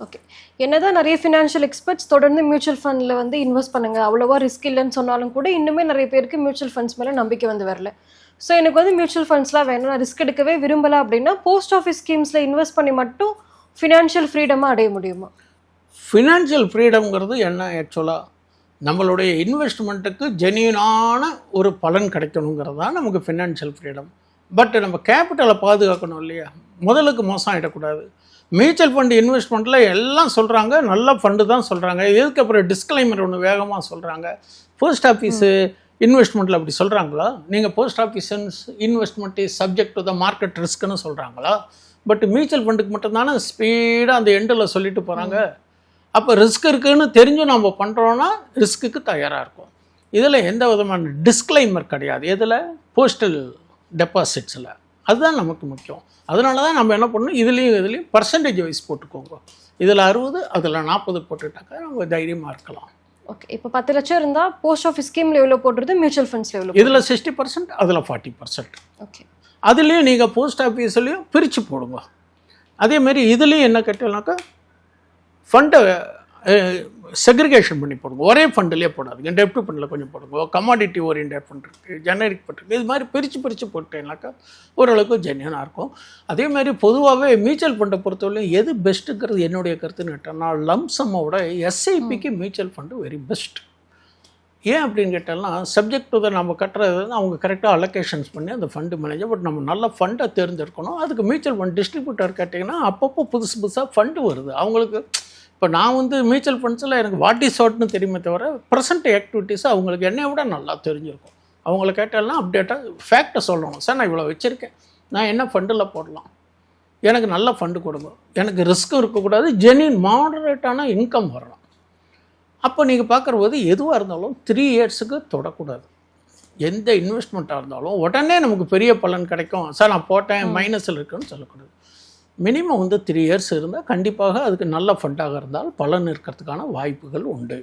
Okay. என்னதான் நிறைய financial experts தொடர்ந்து மியூச்சுவல் ஃபண்டில் வந்து இன்வெஸ்ட் பண்ணுங்க, அவ்வளோவா ரிஸ்க் இல்லைன்னு சொன்னாலும் கூட இன்னுமே நிறைய பேருக்கு மியூச்சுவல் ஃபண்ட்ஸ் மேலே நம்பிக்கை வந்து வரல. ஸோ எனக்கு வந்து மியூச்சுவல் ஃபண்ட்ஸ்லாம் வேணும், நான் ரிஸ்க் எடுக்கவே விரும்பலை அப்படின்னா போஸ்ட் ஆஃபீஸ் ஸ்கீம்ஸில் இன்வெஸ்ட் பண்ணி மட்டும் ஃபினான்ஷியல் ஃப்ரீடமாக அடைய முடியுமா? ஃபினான்ஷியல் ஃப்ரீடம்ங்கிறது என்ன ஆக்சுவலாக நம்மளுடைய இன்வெஸ்ட்மெண்ட்டுக்கு ஜென்யூனான ஒரு பலன் கிடைக்கணுங்கிறது தான் நமக்கு ஃபினான்ஷியல் ஃப்ரீடம். பட் நம்ம கேபிட்டலை பாதுகாக்கணும் இல்லையா, முதலுக்கு மோசம் ஆகிடக்கூடாது. மியூச்சுவல் ஃபண்டு இன்வெஸ்ட்மெண்ட்டில் எல்லாம் சொல்கிறாங்க, நல்ல ஃபண்டு தான் சொல்கிறாங்க. இதுக்கப்புறம் டிஸ்க்ளைமர் ஒன்று வேகமாக சொல்கிறாங்க. போஸ்ட் ஆஃபீஸு இன்வெஸ்ட்மெண்ட்டில் அப்படி சொல்கிறாங்களா? நீங்கள் post office investment is subject to the market ரிஸ்க்குன்னு சொல்கிறாங்களா? பட் மியூச்சுவல் ஃபண்டுக்கு மட்டும்தானே ஸ்பீடாக அந்த எண்டில் சொல்லிட்டு போகிறாங்க. அப்போ ரிஸ்க் இருக்குதுன்னு தெரிஞ்சும் நம்ம பண்ணுறோன்னா ரிஸ்க்குக்கு தயாராக இருக்கும். இதில் எந்த விதமான டிஸ்க்ளைமர் கிடையாது. எதில்? போஸ்டல் டெபாசிட்ஸில். அதுதான் நமக்கு முக்கியம். அதனால தான் நம்ம என்ன பண்ணணும், இதுலேயும் பர்சன்டேஜ் வைஸ் போட்டுக்கோங்க. இதில் 60 அதில் 40 போட்டுட்டாக்கா நம்ம தைரியமாக இருக்கலாம். ஓகே. இப்போ 10 லட்சம் இருந்தால் போஸ்ட் ஆஃபீஸ் ஸ்கீமில் எவ்வளோ போடுறது, மியூச்சுவல் ஃபண்ட்ஸில் எவ்வளோ? இதில் 60%, அதில் 40%. ஓகே. அதுலேயும் நீங்கள் போஸ்ட் ஆஃபீஸ்லேயும் பிரித்து போடுங்க. அதேமாரி இதுலேயும் என்ன கேட்டீங்கன்னாக்கா ஃபண்டை செக்ரிகேஷன் பண்ணி போடுங்க. ஒரே ஃபண்டுலேயே போடாதுங்க. டெப்ட் ஃபண்டில் கொஞ்சம் போடுங்க, கமாடிட்டி ஓரியன்ட் ஃபண்ட் இருக்குது, ஜெனரிக் ஃபண்ட் இருக்குது. இது மாதிரி பிரித்து போட்டேன்னாக்கா ஓரளவுக்கு ஜென்யூனாக இருக்கும். அதேமாதிரி பொதுவாகவே மியூச்சுவல் ஃபண்டை பொறுத்தவரையும் எது பெஸ்ட்டுங்கிறது என்னுடைய கருத்துன்னு கேட்டேன்னா, லம்சம்மோட எஸ்ஐபிக்கு மியூச்சுவல் ஃபண்டு வெரி பெஸ்ட். ஏன் அப்படின்னு கேட்டால்னா, சப்ஜெக்ட் டு நம்ம கட்டுறது அவங்க கரெக்டாக அலோகேஷன்ஸ் பண்ணி அந்த ஃபண்டு மேனேஜர். பட் நம்ம நல்ல ஃபண்டை தேர்ந்தெடுக்கணும். அதுக்கு மியூச்சுவல் ஃபண்ட் டிஸ்ட்ரிபியூட்டர் கேட்டிங்கன்னா அப்பப்போ புதுசாக ஃபண்டு வருது அவங்களுக்கு. இப்போ நான் வந்து மியூச்சுவல் ஃபண்ட்ஸில் எனக்கு வாட் இஸ் வாட்னு தெரியுமே தவிர ப்ரெசென்ட் ஆக்டிவிட்டீஸை அவங்களுக்கு என்னை விட நல்லா தெரிஞ்சிருக்கும். அவங்கள கேட்டாலும் அப்டேட்டாக ஃபேக்டை சொல்லணும். சார் நான் இவ்வளோ வச்சுருக்கேன், நான் என்ன ஃபண்டில் போடலாம், எனக்கு நல்ல ஃபண்டு கொடுங்க, எனக்கு ரிஸ்க்கும் இருக்கக்கூடாது, ஜென்யூன் மாடரேட்டான இன்கம் வரணும். அப்போ நீங்கள் பார்க்குறபோது எதுவாக இருந்தாலும் 3 இயர்ஸுக்கு தொடக்கூடாது. எந்த இன்வெஸ்ட்மெண்ட்டாக இருந்தாலும் உடனே நமக்கு பெரிய பலன் கிடைக்கும், சார் நான் போட்டேன் மைனஸில் இருக்குன்னு சொல்லக்கூடாது. மினிமம் வந்து 3 இயர்ஸ் இருந்தால் கண்டிப்பாக அதுக்கு நல்ல ஃபண்டாக இருந்தால் பலன் இருக்கிறதுக்கான வாய்ப்புகள் உண்டு.